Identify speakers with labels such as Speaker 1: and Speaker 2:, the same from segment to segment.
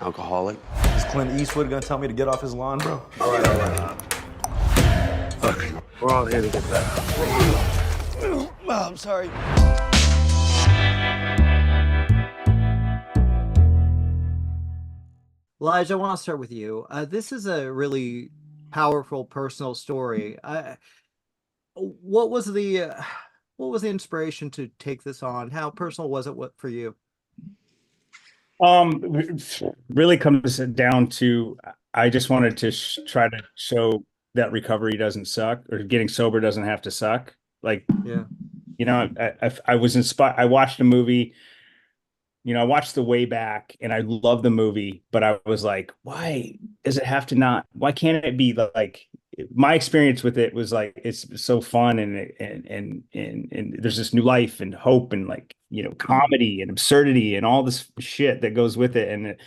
Speaker 1: alcoholic.
Speaker 2: Is Clint Eastwood gonna tell me to get off his lawn, bro?
Speaker 1: All right. Look, we're all here to get better.
Speaker 2: Oh, I'm sorry.
Speaker 3: Lige, I want to start with you. This is a really powerful personal story. What was the inspiration to take this on? How personal was it for you?
Speaker 4: Really comes down to I just wanted to try to show that recovery doesn't suck, or getting sober doesn't have to suck. Like,
Speaker 3: Yeah.
Speaker 4: I was inspired. I watched a movie. I watched The Way Back, and I love the movie, but I was like, why does it have to not? Why can't it be like? My experience with it was like it's so fun, and there's this new life and hope and comedy and absurdity and all this shit that goes with it, and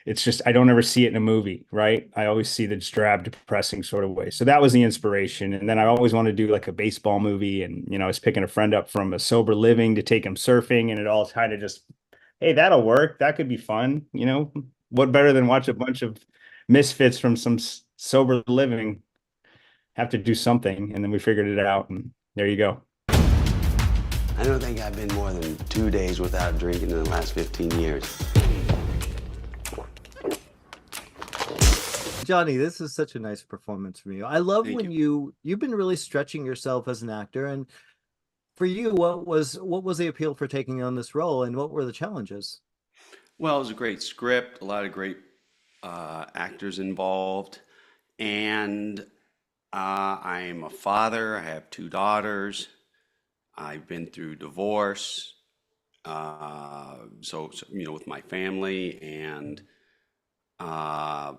Speaker 4: it's just I don't ever see it in a movie, right? I always see the drab, depressing sort of way. So that was the inspiration, and then I always wanted to do like a baseball movie, and I was picking a friend up from a sober living to take him surfing, and it all kind of just, hey, that'll work. That could be fun. What better than watch a bunch of misfits from some sober living have to do something? And then we figured it out, and there you go.
Speaker 1: I don't think I've been more than 2 days without drinking in the last 15 years.
Speaker 3: Johnny, this is such a nice performance from you. I love
Speaker 1: Thank
Speaker 3: when you've been really stretching yourself as an actor. And for you, what was the appeal for taking on this role, and what were the challenges?
Speaker 1: Well, it was a great script, a lot of great actors involved, and I'm a father. I have 2 daughters. I've been through divorce, so with my family, and I've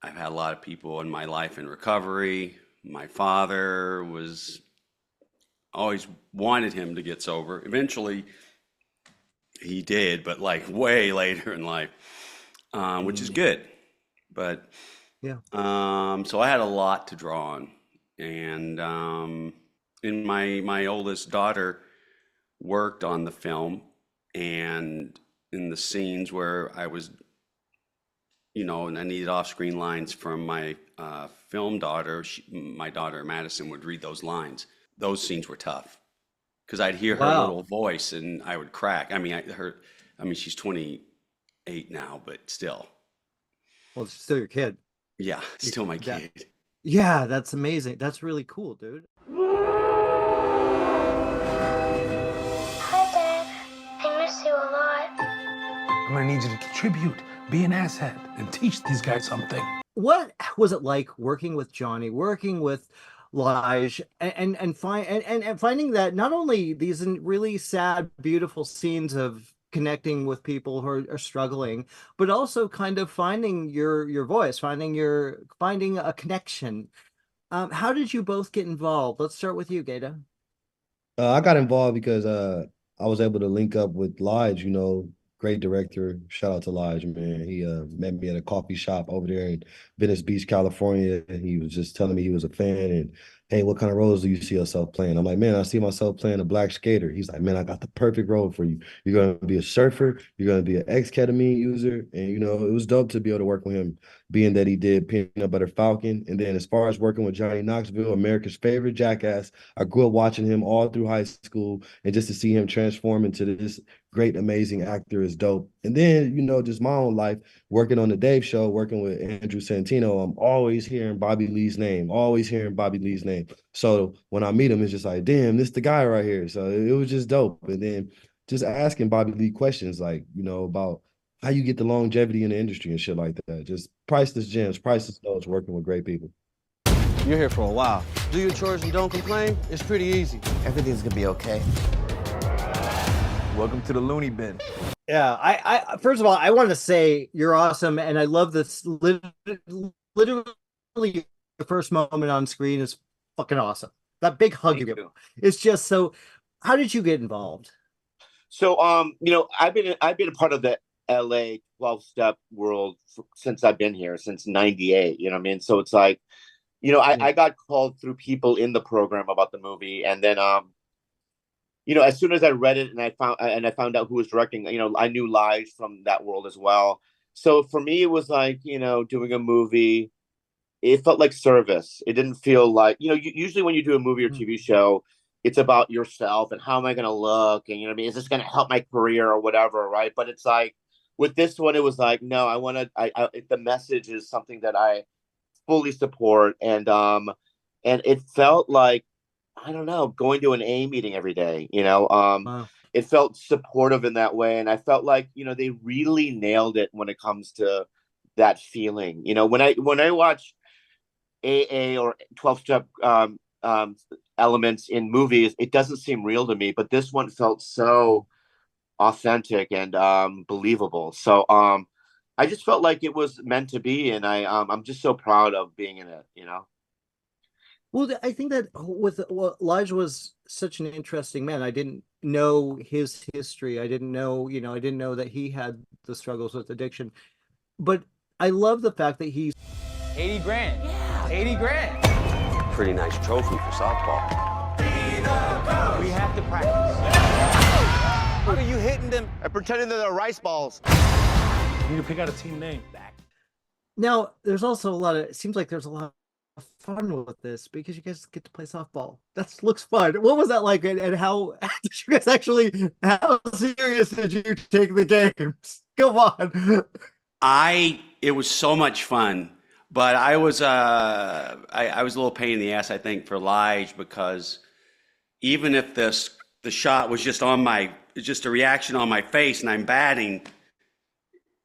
Speaker 1: had a lot of people in my life in recovery. My father always wanted him to get sober. Eventually, he did, but like way later in life, which is good. But
Speaker 3: Yeah.
Speaker 1: so I had a lot to draw on, and my oldest daughter worked on the film, and in the scenes where I was, and I needed off-screen lines from my film daughter, my daughter Madison would read those lines. Those scenes were tough because I'd hear her
Speaker 3: Wow.
Speaker 1: little voice and I would crack. I mean, she's 28 now, but still,
Speaker 3: Well, it's still your kid.
Speaker 1: yeah, still my
Speaker 3: That-
Speaker 1: kid.
Speaker 3: Yeah, that's amazing. That's really cool, dude.
Speaker 5: Hi, Dad. I miss you a lot.
Speaker 6: I'm gonna need you to contribute, be an asset, and teach these guys something.
Speaker 3: What was it like working with Johnny, working with Lige, and finding that not only these really sad, beautiful scenes of connecting with people who are struggling, but also kind of finding your voice, finding a connection. How did you both get involved? Let's start with you, GaTa.
Speaker 7: I got involved because I was able to link up with Lije, great director. Shout out to Lije, man. He met me at a coffee shop over there in Venice Beach, California. And he was just telling me he was a fan and, hey, what kind of roles do you see yourself playing? I'm like, man, I see myself playing a black skater. He's like, man, I got the perfect role for you. You're going to be a surfer. You're going to be an ex-ketamine user. And, it was dope to be able to work with him, being that he did Peanut Butter Falcon. And then as far as working with Johnny Knoxville, America's favorite Jackass, I grew up watching him all through high school. And just to see him transform into this great, amazing actor is dope. And then, just my own life, working on the Dave Show, working with Andrew Santino, I'm always hearing Bobby Lee's name. So when I meet him, it's just like, damn, this the guy right here. So it was just dope. And then just asking Bobby Lee questions like, about how you get the longevity in the industry and shit like that. Just priceless gems, priceless notes, working with great people.
Speaker 8: You're here for a while. Do your chores and don't complain. It's pretty easy.
Speaker 1: Everything's gonna be okay.
Speaker 2: Welcome to the loony bin.
Speaker 3: Yeah, I first of all, I want to say you're awesome, and I love this. Literally, the first moment on screen is fucking awesome. That big hug you give him. It's just so. How did you get involved?
Speaker 9: So, I've been a part of the LA 12-step world since I've been here, since '98. You know what I mean? So it's like, I got called through people in the program about the movie, and then as soon as I read it and I found out who was directing, I knew Lige from that world as well. So for me, it was like, doing a movie, it felt like service. It didn't feel like, usually when you do a movie or TV show, it's about yourself and how am I going to look? And, what I mean, is this going to help my career or whatever? Right. But it's like with this one, it was like, no, I want to, the message is something that I fully support. And it felt like, I don't know, going to an A meeting every day,
Speaker 3: Wow.
Speaker 9: it felt supportive in that way. And I felt like, they really nailed it when it comes to that feeling. When I watch AA or 12-step elements in movies, it doesn't seem real to me, but this one felt so authentic and believable. So I just felt like it was meant to be, and I'm just so proud of being in it.
Speaker 3: Well, I think that Lige was such an interesting man. I didn't know his history. I didn't know, I didn't know that he had the struggles with addiction. But I love the fact that he's
Speaker 10: 80 grand. Yeah. 80 grand.
Speaker 8: Pretty nice trophy for softball.
Speaker 10: We have to practice.
Speaker 8: What are you hitting them and pretending that they're rice balls?
Speaker 6: You need to pick out a team name.
Speaker 3: now. There's also it seems like there's a lot of fun with this because you guys get to play softball. That looks fun. What was that like, and how did you guys actually? How serious did you take the games? Come on.
Speaker 1: It was so much fun, but I was I was a little pain in the ass, I think, for Lige, because even if the shot was just just a reaction on my face and I'm batting,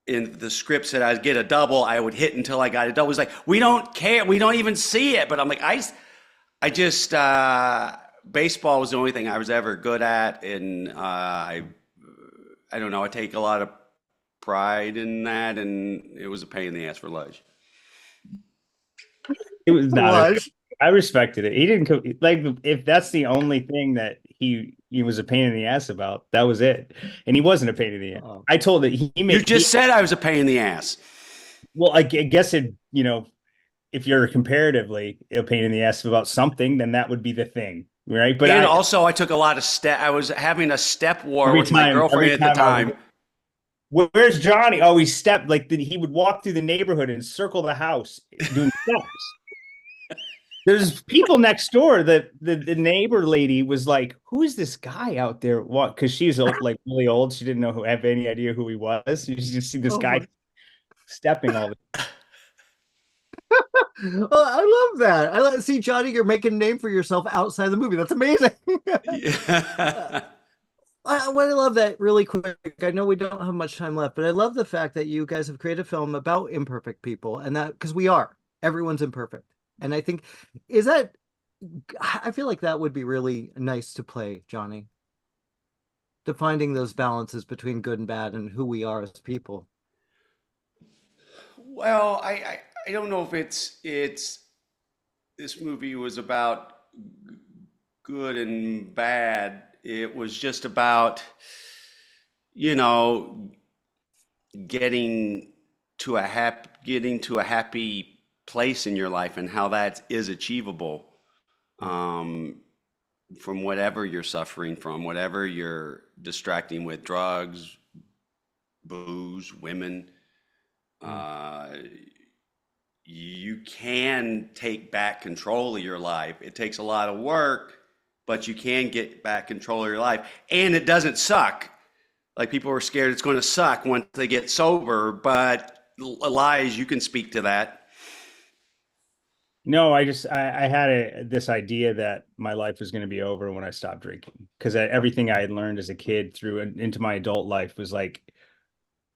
Speaker 1: in the script said I'd get a double, I would hit until I got a double. It was like, we don't care, we don't even see it. But I'm like, I just baseball was the only thing I was ever good at, and I don't know, I take a lot of pride in that, and it was a pain in the ass for Lige.
Speaker 4: It was not.
Speaker 3: Lige.
Speaker 4: I respected it. He didn't like, if that's the only thing that he was a pain in the ass about, that was it. And he wasn't a pain in the ass.
Speaker 3: Oh.
Speaker 4: I told it.
Speaker 1: You just said I was a pain in the ass.
Speaker 4: Well, I guess it. If you're comparatively a pain in the ass about something, then that would be the thing, right? But
Speaker 1: also I took a lot of I was having a step war with my girlfriend at the time.
Speaker 4: Where's Johnny? Oh, he stepped he would walk through the neighborhood and circle the house doing steps. There's people next door. The neighbor lady was like, "Who is this guy out there?" What? Because she's like really old. She didn't have any idea who he was. You just see this guy stepping all the time.
Speaker 3: Oh, I love that. See, Johnny, you're making a name for yourself outside the movie. That's amazing.
Speaker 1: Yeah.
Speaker 3: I love that really quick. I know we don't have much time left, but I love the fact that you guys have created a film about imperfect people, and that because everyone's imperfect. And I think I feel like that would be really nice to play, Johnny. Defining those balances between good and bad and who we are as people.
Speaker 1: Well, I don't know if it's this movie was about good and bad. It was just about, getting to a happy place in your life, and how that is achievable, from whatever you're suffering from, whatever you're distracting with, drugs, booze, women. You can take back control of your life. It takes a lot of work, but you can get back control of your life, and it doesn't suck. Like, people are scared it's going to suck once they get sober, but Lige, you can speak to that.
Speaker 4: No, I had this idea that my life was going to be over when I stopped drinking, because everything I had learned as a kid through into my adult life was like,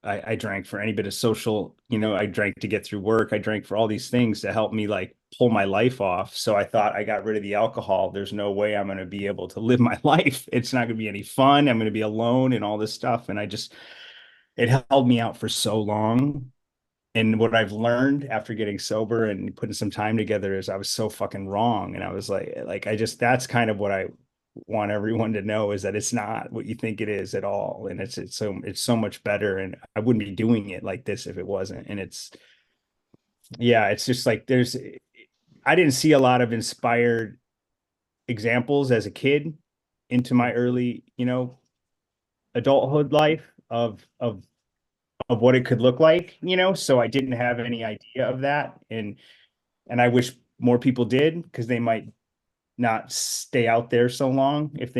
Speaker 4: I drank for any bit of social, I drank to get through work. I drank for all these things to help me like pull my life off. So I thought, I got rid of the alcohol, there's no way I'm going to be able to live my life. It's not going to be any fun. I'm going to be alone and all this stuff. And it held me out for so long. And what I've learned after getting sober and putting some time together is I was so fucking wrong. And I was that's kind of what I want everyone to know, is that it's not what you think it is at all. And it's so much better. And I wouldn't be doing it like this if it wasn't. And it's just like, I didn't see a lot of inspired examples as a kid into my early, adulthood life of of what it could look like, so I didn't have any idea of that. And I wish more people did, because they might not stay out there so long if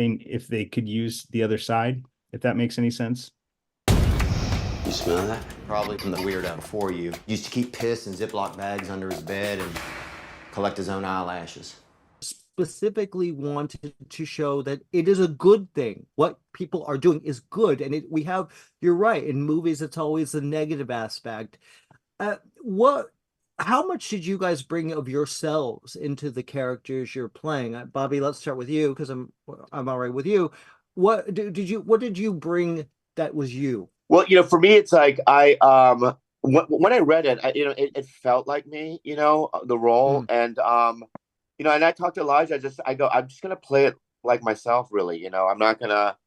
Speaker 4: they could use the other side, if that makes any sense.
Speaker 11: You smell that? Probably from the weirdo before you. Used to keep piss in Ziploc bags under his bed and collect his own eyelashes.
Speaker 3: Specifically wanted to show that it is a good thing. What people are doing is good. And you're right, in movies, it's always the negative aspect. How much did you guys bring of yourselves into the characters you're playing? Bobby, let's start with you, because I'm all right with you. What did you bring that was you?
Speaker 9: Well, for me, it's like when I read it, it felt like me, the role, and and I talked to Lije. I'm just gonna play it like myself, really. I'm not gonna,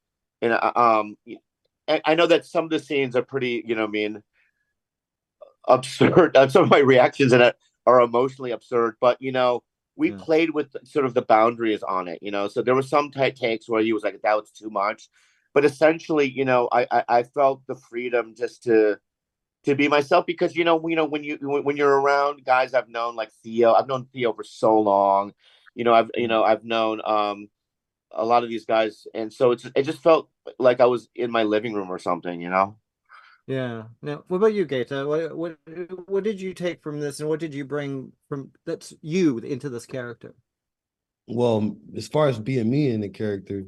Speaker 9: I know that some of the scenes are pretty, absurd. Some of my reactions in it are emotionally absurd, but we played with sort of the boundaries on it. So there were some tight takes where he was like, that was too much. But essentially, I felt the freedom just to be myself, because when you're around guys I've known, like Theo, I've known Theo for so long, I've known a lot of these guys, and so it just felt like I was in my living room or something,
Speaker 3: Yeah. Now, what about you, GaTa? What did you take from this, and what did you bring from that's you into this character?
Speaker 7: Well, as far as being me in the character,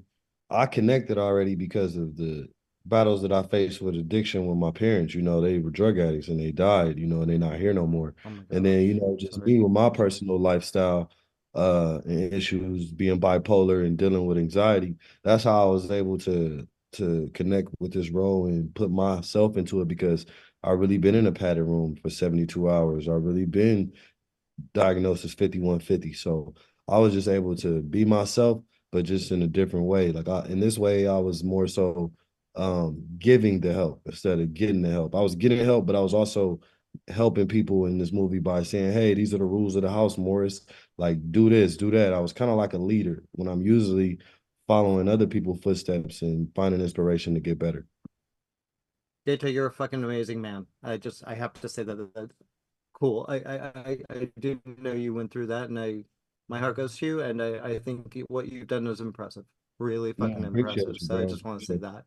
Speaker 7: I connected already because of the battles that I faced with addiction with my parents. They were drug addicts and they died, and they're not here no more. And then, just me with my personal lifestyle and issues, being bipolar and dealing with anxiety. That's how I was able to connect with this role and put myself into it, because I've really been in a padded room for 72 hours. I've really been diagnosed as 5150. So I was just able to be myself, but just in a different way. Like in this way, I was more so giving the help instead of getting the help. I was getting help, but I was also helping people in this movie by saying, hey, these are the rules of the house, Morris. Like, do this, do that. I was kind of like a leader when I'm usually following other people's footsteps and finding inspiration to get better.
Speaker 3: GaTa, you're a fucking amazing man. I have to say that's cool. I didn't know you went through that, and my heart goes to you, and I think what you've done is impressive. Really fucking impressive. So I just want to say that.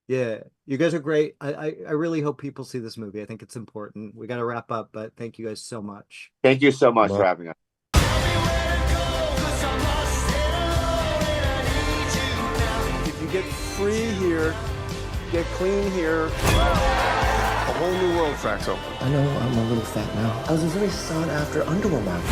Speaker 3: Yeah, you guys are great. I really hope people see this movie. I think it's important. We got to wrap up, but thank you guys so much.
Speaker 9: Thank you so much for having us.
Speaker 8: If you get free here, get clean here, a whole new world cracks open.
Speaker 11: I know I'm a little fat now. I was a very sought after underwear model.